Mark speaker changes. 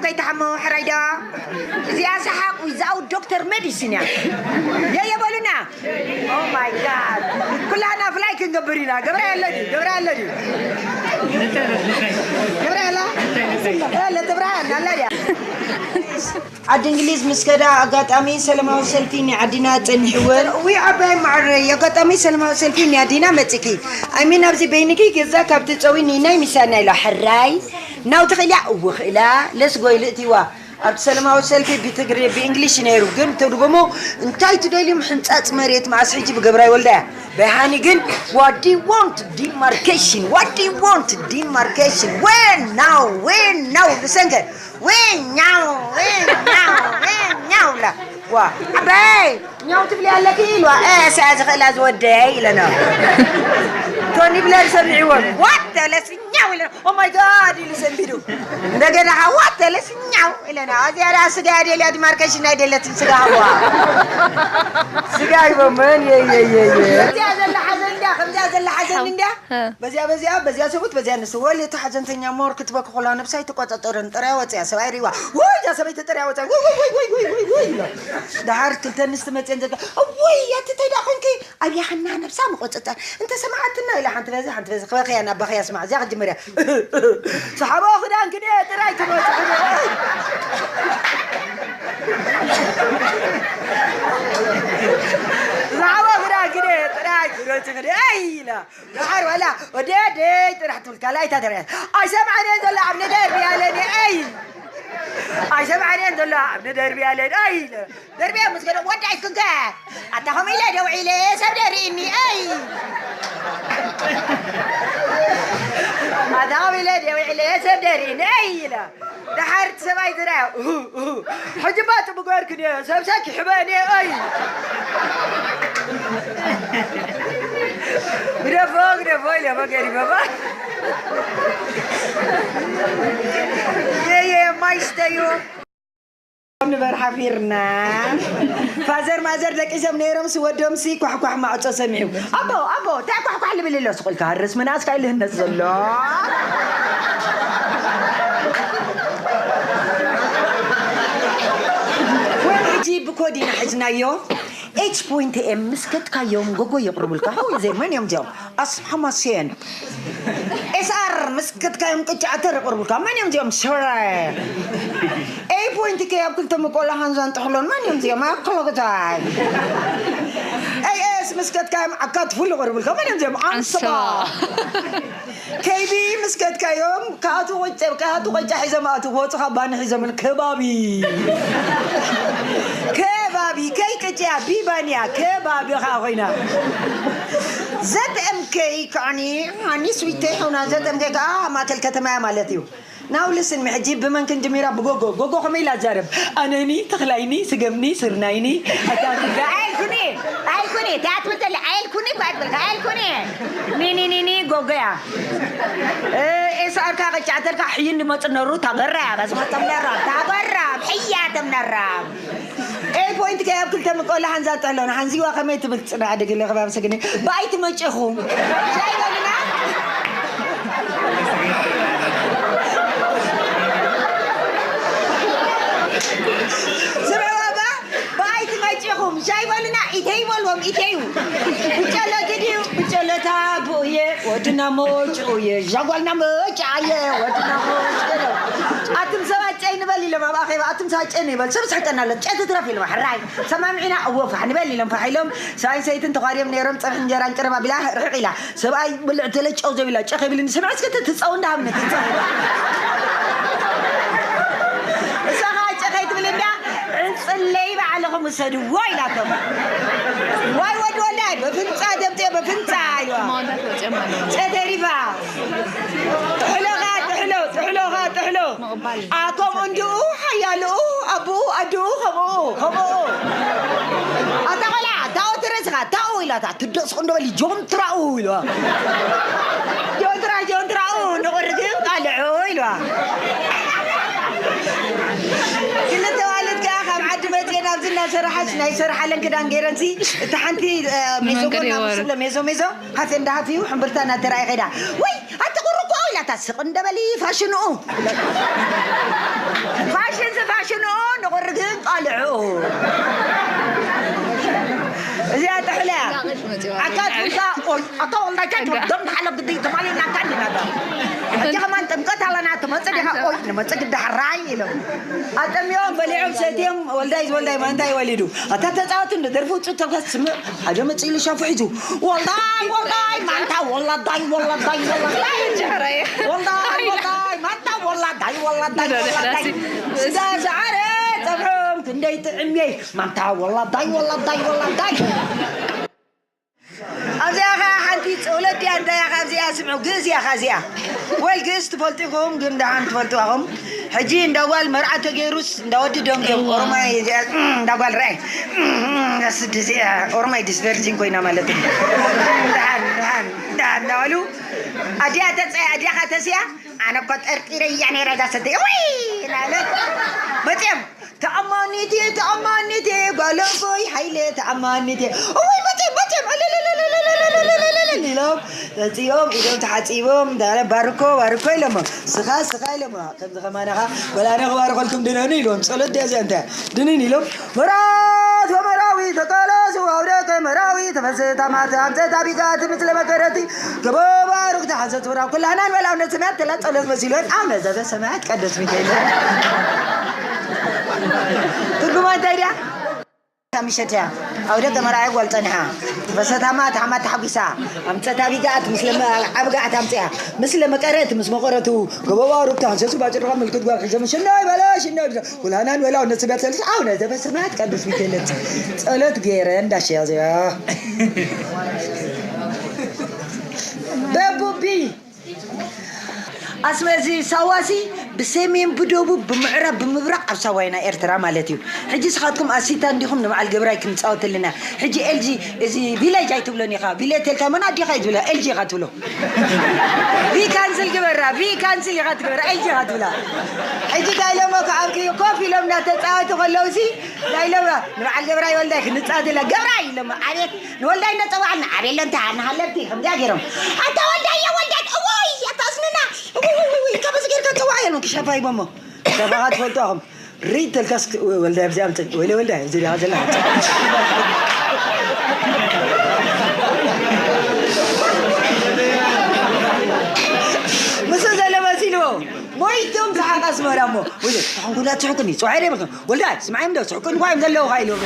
Speaker 1: كيتحمو حرايدا زي أسحاق ويزاو دكتور ميديسين يا يبولنا أوه ماي جاد كلنا فلايك نقبرينا قبرها الذي لا تبرهن الله يا عاد إنجليز مسكدا قات أمي سلمة وسلفيني عدينا تنحول ويعبي معري قات أمي سلمة وسلفيني عدينا متكي أمين أبزي بينكي كذا كابت تسويني ناي مسانا إلى حراي ناو تخلع وخلا لس قوي لتيوا عبد السلام وسلفي بتقري بإنجليش نيرو قم ترجمو انتي تدلي محنطات مريت مع سحيجي بقبراي ولده بهاني قن what do you want demarcation what do you want demarcation when now بسنجر when now لا وا عباي نيو تبلي على كيلو ساز خلاص وداي لنا توني بلا سمعي وات لا سنياو لنا او ماي جاد اللي سنبيدو دغنا وات لا سنياو لنا ازي على سدادي اللي ديماركيشن ايدلت سغاوا سغاي بمن يا خمزة حزن ده بزيا سوت بزيا نسوي اللي تحزنتني مور كتبك خلا نفسي تقططرن طريوت يا سواري وي يا سبيت طريوت وي دهارت كنت نستمت انت وي يا تتدخنكي ابي حنا نفسها مقططر انت سمعتنا الى حنت فازي خباخي انا بخي اسمع زي جمره صحابه خدان كده ترايت اي لا دحر ولا وديت رحت الكلاي تدري اي سمعني انزل عم ندربي عليني اي سمعني انزل عم ندربي عليني اي دربي مسكين ودعت كنت اتهم الى دوعي لي سبدريني اي اتهم الى دوعي لي سبدريني اي لا دحرت سباي درا حجبات بقولك يا سبسك حباني اي برافو يا بقري بابا يا مايستيو نبر حفيرنا فازر مازر لك اسم نيرم سودهم سي كحكح ما عطا سمعوا ابو تاع كحكح اللي بالله سقول كهرس مناس كاي لهن زلو وين يجيب كودينا حجنايو H.M مسكت كيوم جوجو يقرب الكهوة زي من يوم جاو أصحى مسين SR مسكت كيوم كتعتر يقرب الكهوة من يوم جاو سوري A. كيوم كنت مقولة هنزان تحلون من يوم جاو ما أقول كتاي AS مسكت كيوم عكات فل يقرب الكهوة من يوم جاو عنصبا KB مسكت كيوم كاتو وجه حزماتو وتخبان حزم الكبابي كبابي كي كجا بيبانيا كبابي خاوينا ZMK كاني هاني سويتي هنا ZMK ما تلكتما مالتيو ناو لسن محجيب بمن كنت ميرا بغوغو خميلا جارب انني تخلايني سقمني سرنايني عيل كوني تاعت مثل عيل كوني بعد عيل كوني ني غوغيا اسار كا قچاتر كا حين ما تنرو تغرا بس ما تمنرا تغرا حيات منرا اي بوينت كيف كنت مقول هنزات علون هنزي واخميت بتصنا عدق اللي خباب سكني بايت مچخوم شايفنا شايفنا إيتيو بجلا تابو يه ودنا موج ويه جوالنا موج عيه ودنا موج كده أتم سمعت أي نبالي لما باخي أتم سمعت أي نبالي سمعت حتى أنا لجأت ترى فيلم حراي سمعنا أوف حنبالي لما فحيلهم ساين سيتن تقاري من يرم صح نجاران كرما بلا رحيلا سبعي بلعتلج أو زبيلا أخي بلين سمعت كده تسأون ده من اللي بعلهم سدوا وايلاتهم واي ود ولاي بفنصا دبته بفنصا ايوه تدريبا تحلو اكم اندو حيالو ابو ادو خمو اتقلا تاو ترسخا تاو الى تدس خندو لي جون تراو الى جون تراو نورد قالعو الى زلنا شرحنا يشرح لنا كده انجيرنسي تحنتي ميزو هاتين ده فيه وحمبرتنا ترى غدا وي هتقرقوا ولا أتا سقن دبلي فاشنو فاشنو نقرقين طالعو زيادة حلا أكاد فتا أطول نجات ضمن حلق دي تمالي نكاد هذا أجي كمان تمكت على ناتم هتصدق أوي لما تصدق ده حراي له أتم يوم بلعب سديم والداي ما أنتي وليدو أتتزاوت إنه درفو تتبغى تسمع حاجة ما تصير شافوا يجوا والله ما أنت والله داي والله ما أنت والله داي سدا شعرت تفهم كندي تعمي ما أنت والله داي أزي أخا حنتي تقولتي أنت يا خازي أسمعوا جز يا خازية والجز تفلتكم جند عن تفلتوهم حجين دوال مرعى تجيروس داودي دونجيم أورماي دوال رأي سدسي أورماي ديسبرسين كوينا مالتي دان دولو أدي أدي خاتسيا أنا كنت أركيري يعني رجع سدي وي لا بتيم تأمانيتي بالوفي حيلة تأمانيتي وي بتيم لا تيوم إذا تحسيبهم ده باركو لما سخا لما كم زمانها ولا أنا غوار قلتم دناني لهم صلت ده زين دناني لهم مراد ومراوي تقالس وأورك مراوي تفسد ما تامس تابيكات مثل ما كرتي كبابا ركض حزت ورا كل هنا ولا نسمعت لا صلت مسيلون أنا زاد سمعت قدس ميكائيل تقول ما تدري مشتها أودك مراعي قلتنها بس تما تحبسها أم تتابعات مثل ما أبغى أتمسها مثل ما قرأت مثل ما قرأتوا قبوا ركتها جالسوا باجر رقم الكتب واقع شناي بلاش ولا أنا ولا نسبة ثالث أو نسبة سمعت كان بس ميكلت سألت غيرين داشيا زيا بابوبي أسمعي سواسي بسمين بدوب بمعرب بمبرق أبصوينا إرترا مالتيو حجي سخاتكم أسيتان ديهم نمع الجبراي كنت صوت لنا حجي إلجي إزي بيلا جاي تبلوني خا بيلا تلتا منا دي خايد ولا إلجي غاتولو في كانسل جبرا في كانسل غات جبرا إلجي غاتولا حجي قايلة ما كعبكي كوفي لما تتصاوت خلوسي قايلة ما نمع الجبراي ولدك نتصاوت لا جبراي لما عليك نولدي نتصاوعنا عريل أنت عنا هلبتي خم داقرهم أنت ولدك أوي يا تصننا كابس غير كتواعي لهم كشافاي ماما شافات فلتوهم ريت الكاس ولا بزامت ولا زي هذا لا مسوز على مسيلو مويتم صح اسمه رامو ولا تقول لا تحكني صحيح ولا اسمعي مدو تحكني وايم دلو هاي لو